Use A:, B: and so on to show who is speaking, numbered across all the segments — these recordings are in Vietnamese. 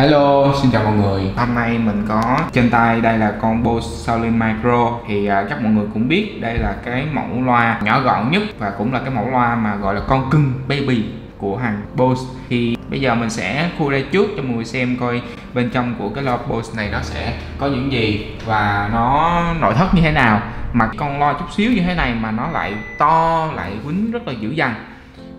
A: Hello, xin chào mọi người. Hôm nay mình có trên tay đây là con Bose Soundlink Micro. Thì chắc mọi người cũng biết đây là cái mẫu loa nhỏ gọn nhất và cũng là cái mẫu loa mà gọi là con cưng baby của hàng Bose. Thì bây giờ mình sẽ khui ra trước cho mọi người xem coi bên trong của cái loa Bose này nó sẽ có những gì và nó nội thất như thế nào. Mà con loa chút xíu như thế này mà nó lại to, lại quýnh rất là dữ dằn.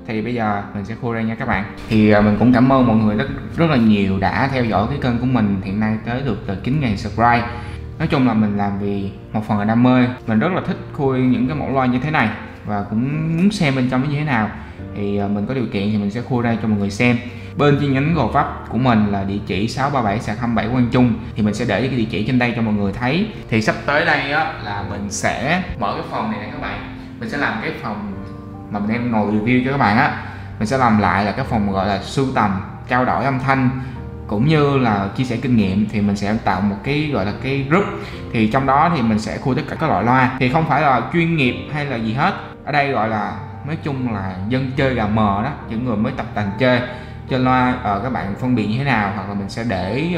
A: Thì bây giờ mình sẽ khui ra nha các bạn. Thì mình cũng cảm ơn mọi người rất là nhiều đã theo dõi cái kênh của mình. Hiện nay tới được 9.000 subscribe. Nói chung là mình làm vì một phần là đam mê. Mình rất là thích khui những cái mẫu loa như thế này và cũng muốn xem bên trong nó như thế nào. Thì mình có điều kiện thì mình sẽ khui ra cho mọi người xem. Bên chi nhánh Gò Vấp của mình là địa chỉ 637/27 Quang Trung. Thì mình sẽ để cái địa chỉ trên đây cho mọi người thấy. Thì sắp tới đây á, là mình sẽ mở cái phòng này nè các bạn. Mình sẽ làm cái phòng mà mình đang ngồi review cho các bạn á. Mình sẽ làm lại là cái phòng gọi là sưu tầm, trao đổi âm thanh cũng như là chia sẻ kinh nghiệm. Thì mình sẽ tạo một cái gọi là cái group. Thì trong đó thì mình sẽ khui tất cả các loại loa. Thì không phải là chuyên nghiệp hay là gì hết. Ở đây gọi là nói chung là dân chơi gà mờ đó, những người mới tập tành chơi loa. Các bạn phân biệt như thế nào, hoặc là mình sẽ để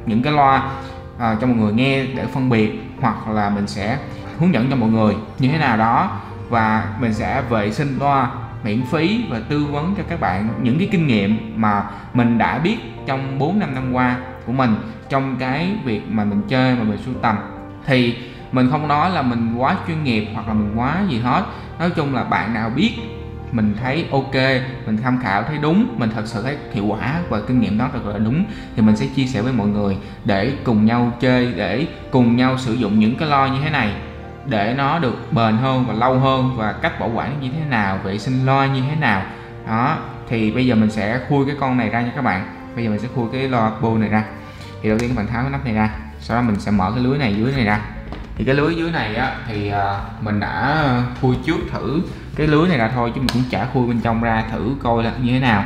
A: những cái loa cho mọi người nghe để phân biệt, hoặc là mình sẽ hướng dẫn cho mọi người như thế nào đó. Và mình sẽ vệ sinh loa miễn phí và tư vấn cho các bạn những cái kinh nghiệm mà mình đã biết trong 4-5 năm qua của mình trong cái việc mà mình chơi, mà mình sưu tầm. Thì mình không nói là mình quá chuyên nghiệp hoặc là mình quá gì hết. Nói chung là bạn nào biết, mình thấy ok, mình tham khảo thấy đúng, mình thật sự thấy hiệu quả và kinh nghiệm đó thật là đúng, thì mình sẽ chia sẻ với mọi người để cùng nhau chơi, để cùng nhau sử dụng những cái loa như thế này để nó được bền hơn và lâu hơn, và cách bảo quản như thế nào, vệ sinh loa như thế nào đó. Thì bây giờ mình sẽ khui cái con này ra nha các bạn. Bây giờ mình sẽ khui cái loa Bose này ra. Thì đầu tiên các bạn tháo cái nắp này ra, sau đó mình sẽ mở cái lưới này dưới này ra. Thì cái lưới dưới này á, thì mình đã khui trước thử cái lưới này ra thôi, chứ mình cũng chả khui bên trong ra thử coi là như thế nào.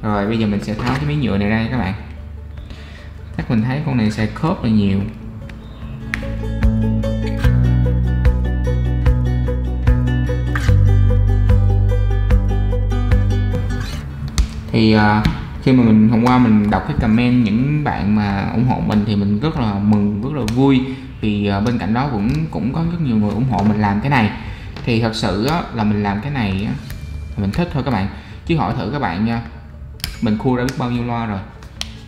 A: Rồi bây giờ mình sẽ tháo cái miếng nhựa này ra các bạn. Chắc mình thấy con này xài khớp là nhiều. Thì khi mà hôm qua mình đọc cái comment những bạn mà ủng hộ mình thì mình rất là mừng, rất là vui. Vì bên cạnh đó cũng có rất nhiều người ủng hộ mình làm cái này. Thì thật sự á, là mình làm cái này á, mình thích thôi các bạn. Chứ hỏi thử các bạn nha, mình khui ra biết bao nhiêu loa rồi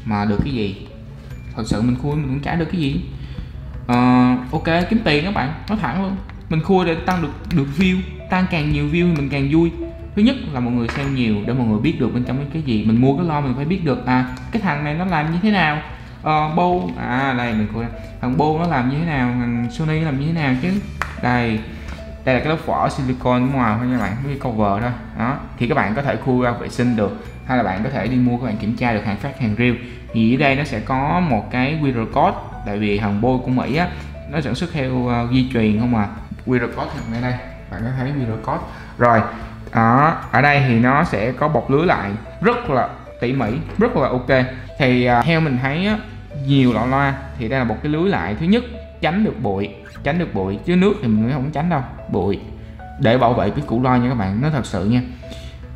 A: mà được cái gì? Thật sự mình khui mình cũng chả được cái gì. Ok, kiếm tiền các bạn, nói thẳng luôn. Mình khui để tăng được view, tăng càng nhiều view thì mình càng vui. Thứ nhất là mọi người xem nhiều để mọi người biết được bên trong cái gì. Mình mua cái loa mình phải biết được cái thằng này nó làm như thế nào. Bose đây mình coi thằng Bose nó làm như thế nào, thằng Sony nó làm như thế nào chứ. Đây là cái lớp vỏ silicon ngoài thôi nha bạn, cái cover thôi đó. Thì các bạn có thể khui ra vệ sinh được, hay là bạn có thể đi mua, các bạn kiểm tra được hàng phát hàng real. Thì ở đây nó sẽ có một cái QR code, tại vì thằng Bose của Mỹ á, nó sản xuất theo di truyền không à. QR code nằm ở đây, bạn có thấy QR code rồi đó. Ở đây thì nó sẽ có bọc lưới lại rất là tỉ mỉ, rất là ok. Thì theo mình thấy á, nhiều loại loa thì đây là một cái lưới lại. Thứ nhất tránh được bụi, chứ nước thì mình không tránh đâu, bụi để bảo vệ cái củ loa nha các bạn. Nó thật sự nha,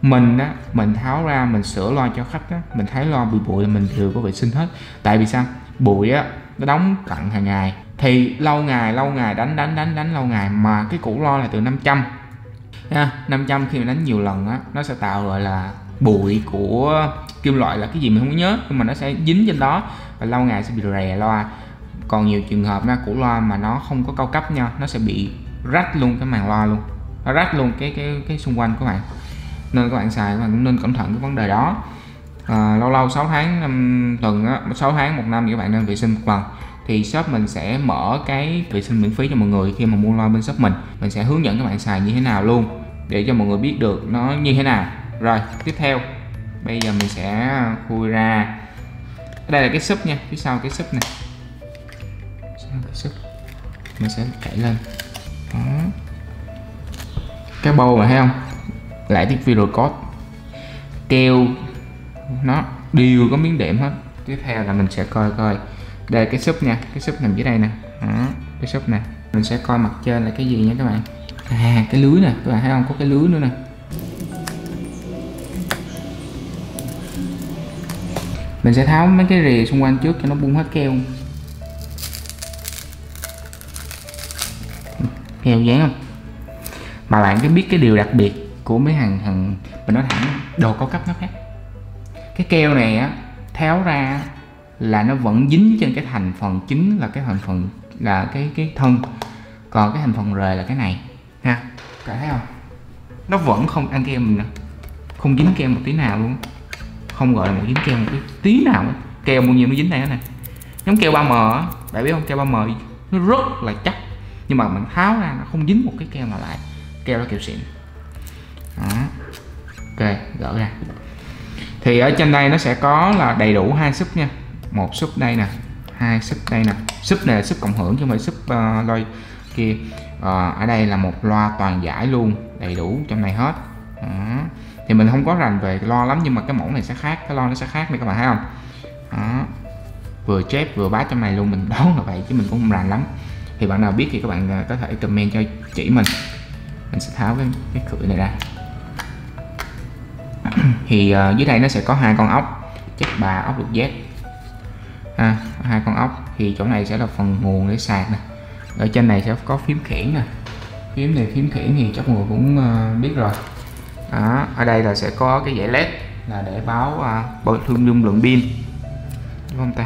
A: mình tháo ra mình sửa loa cho khách á, mình thấy loa bị bụi là mình đều có vệ sinh hết. Tại vì sao? Bụi á nó đóng cặn hàng ngày, thì lâu ngày đánh lâu ngày, mà cái củ loa là từ 500 nha. 500 khi mà đánh nhiều lần á, nó sẽ tạo gọi là bụi của kim loại, là cái gì mình không nhớ, nhưng mà nó sẽ dính trên đó và lâu ngày sẽ bị rè loa. Còn nhiều trường hợp nha, củ loa mà nó không có cao cấp nha, nó sẽ bị rách luôn cái màng loa luôn, nó rách luôn cái xung quanh của bạn. Nên các bạn xài các bạn cũng nên cẩn thận cái vấn đề đó. Lâu 6 tháng 5 tuần á, 6 tháng 1 năm thì các bạn nên vệ sinh một lần. Thì shop mình sẽ mở cái vệ sinh miễn phí cho mọi người khi mà mua loa bên shop mình sẽ hướng dẫn các bạn xài như thế nào luôn, để cho mọi người biết được nó như thế nào. Rồi tiếp theo bây giờ mình sẽ khui ra. Đây là cái sub nha, phía sau cái sub này, mình sẽ cậy lên đó. Cái bầu mà thấy không, lại tiếp video code keo, nó đều có miếng đệm hết. Tiếp theo là mình sẽ coi đây cái sub nha, cái sub nằm dưới đây nè đó, cái sub này mình sẽ coi mặt trên là cái gì nha các bạn. Cái lưới nè, các bạn thấy không, có cái lưới nữa nè. Mình sẽ tháo mấy cái rìa xung quanh trước cho nó bung hết keo. Keo dán không? Mà bạn có biết cái điều đặc biệt của mấy hàng mình nói thẳng đồ cao cấp nó khác. Cái keo này á tháo ra là nó vẫn dính trên cái thành phần chính, là cái thành phần là cái thân, còn cái thành phần rời là cái này ha. Cả thấy không? Nó vẫn không ăn kem mình nè, không dính kem một tí nào luôn, không gọi là một dính kem một cái tí nào nữa. Keo bao nhiêu nó dính đây nè, giống keo 3M á, bạn biết không? Keo 3M nó rất là chắc, nhưng mà mình tháo ra nó không dính một cái keo nào lại. Keo đó keo xịn đó. Ok, gỡ ra. Thì ở trên đây nó sẽ có là đầy đủ 2 sub nha, một sub đây nè, 2 sub đây nè. Sub này là sub cộng hưởng chứ không phải sub loa kia. Ở đây là một loa toàn giải luôn, đầy đủ trong này hết đó. Thì mình không có rành về loa lắm, nhưng mà cái mẫu này sẽ khác, cái loa nó sẽ khác này các bạn thấy không đó. Vừa chép vừa bát trong này luôn, mình đoán là vậy chứ mình cũng không rành lắm. Thì bạn nào biết thì các bạn có thể comment cho chỉ mình sẽ tháo cái cửa này ra. Thì dưới đây nó sẽ có 2 con ốc chất bà, ốc lục Z, 2 con ốc. Thì chỗ này sẽ là phần nguồn để sạc nè, ở trên này sẽ có phím khiển nè. Phím này phím khiển thì chắc mọi người cũng biết rồi đó. Ở đây là sẽ có cái dãy led là để báo thương dung lượng pin, đúng không ta?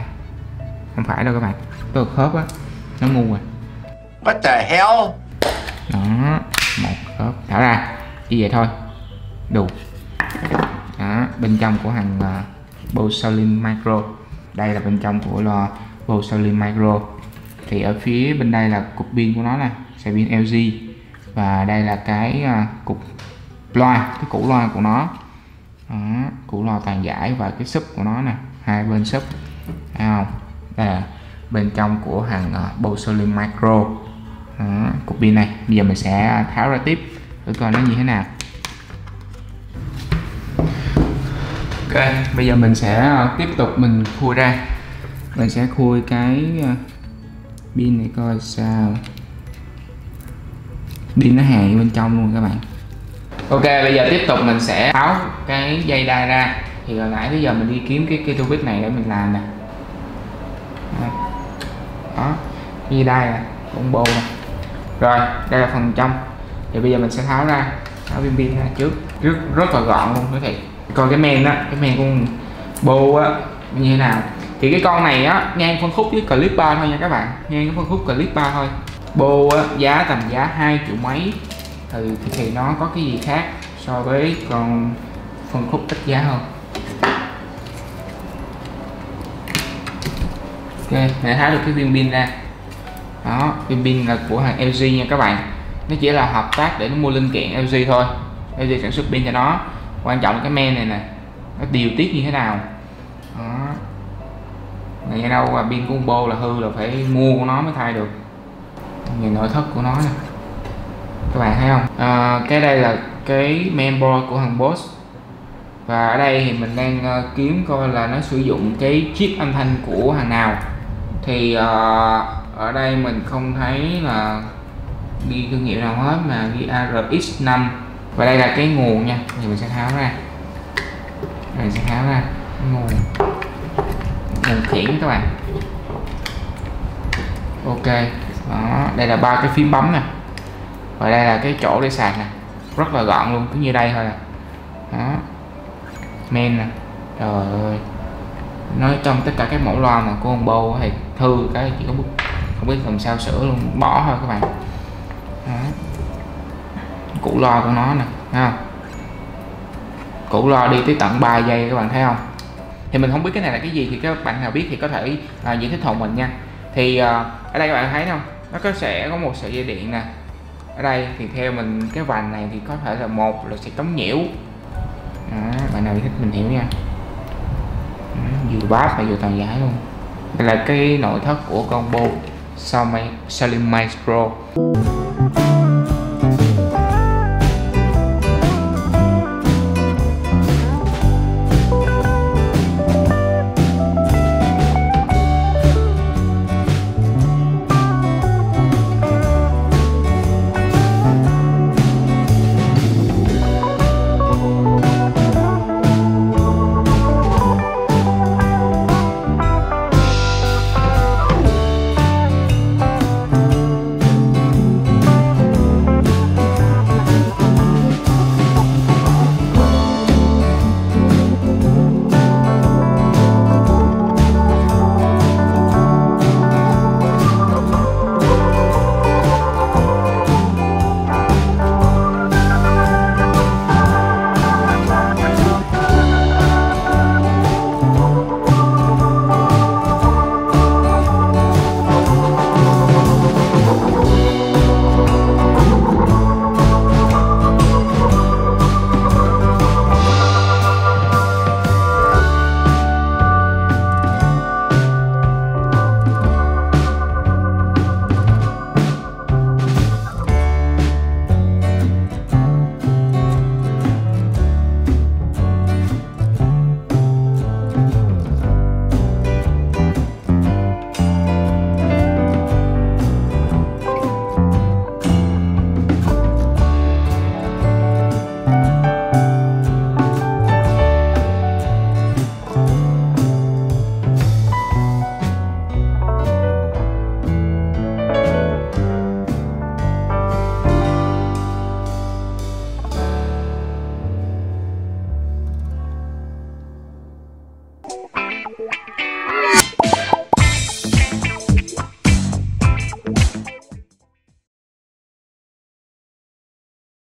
A: Không phải đâu các bạn, tôi khớp á, nó ngu rồi.
B: What the hell?
A: Đó, một khớp thả ra như vậy thôi đủ đó. Bên trong của hàng Bose Soundlink Micro, đây là bên trong của loa Bose Soundlink Micro. Thì ở phía bên đây là cục pin của nó nè, xe pin LG, và đây là cái cục loa, cái củ loa của nó đó, củ loa toàn giải và cái sub của nó nè, 2 bên sub thấy không? Đây là bên trong của hàng Bose Soundlink Micro đó, cục pin này. Bây giờ mình sẽ tháo ra tiếp để coi nó như thế nào. Ok, bây giờ mình sẽ tiếp tục mình khui ra. Mình sẽ khui cái pin này coi sao. Pin nó hàng bên trong luôn các bạn. Ok, bây giờ tiếp tục mình sẽ tháo cái dây đai ra. Thì hồi nãy bây giờ mình đi kiếm cái topic này để mình làm nè. Đó, dây đai nè, con bô nè. Rồi, đây là phần trong. Thì bây giờ mình sẽ tháo ra, tháo pin ra trước. Rất là gọn luôn, nói thiệt. Còn cái men á, cái men con bô á như thế nào. Thì cái con này á ngang phân khúc với clip 3 thôi nha các bạn, ngang cái phân khúc clip 3 thôi. Bô á giá tầm giá 2 triệu mấy. Thì nó có cái gì khác so với con phân khúc ít giá hơn. Ok, để tháo được cái viên pin ra. Đó, viên pin là của hàng LG nha các bạn. Nó chỉ là hợp tác để nó mua linh kiện LG thôi. LG sản xuất pin cho nó. Quan trọng là cái men này nè, nó điều tiết như thế nào đó. Này đâu mà pin của bô là hư là phải mua của nó mới thay được. Nhìn nội thất của nó nè các bạn thấy không. Cái đây là cái mainboard của hàng Bose, và ở đây thì mình đang kiếm coi là nó sử dụng cái chip âm thanh của hàng nào. Thì ở đây mình không thấy là ghi thương hiệu nào hết, mà ghi ARX5. Và đây là cái nguồn nha, thì mình sẽ tháo ra. Mình sẽ tháo ra cái nguồn khiển các bạn. Ok, đó, đây là 3 cái phím bấm nè, và đây là cái chỗ để sạc nè, rất là gọn luôn, cứ như đây thôi nè. Đó, men nè, trời ơi, nói trong tất cả các mẫu loa mà của ông Bose thì thư cái chỉ có bút, không biết làm sao sửa luôn, bỏ thôi các bạn. Đó, củ loa của nó nè, thấy không? Củ loa đi tới tận 3 giây các bạn thấy không? Thì mình không biết cái này là cái gì, thì các bạn nào biết thì có thể giải thích hộ mình nha. Thì ở đây các bạn thấy không? Nó sẽ có một sợi dây điện nè. Ở đây thì theo mình cái vành này thì có thể là một là sẽ chống nhiễu. Đó, bạn nào thích mình hiểu nha. Đó, vừa bass và vừa toàn giải luôn. Đây là cái nội thất của con Bose Soundlink Micro.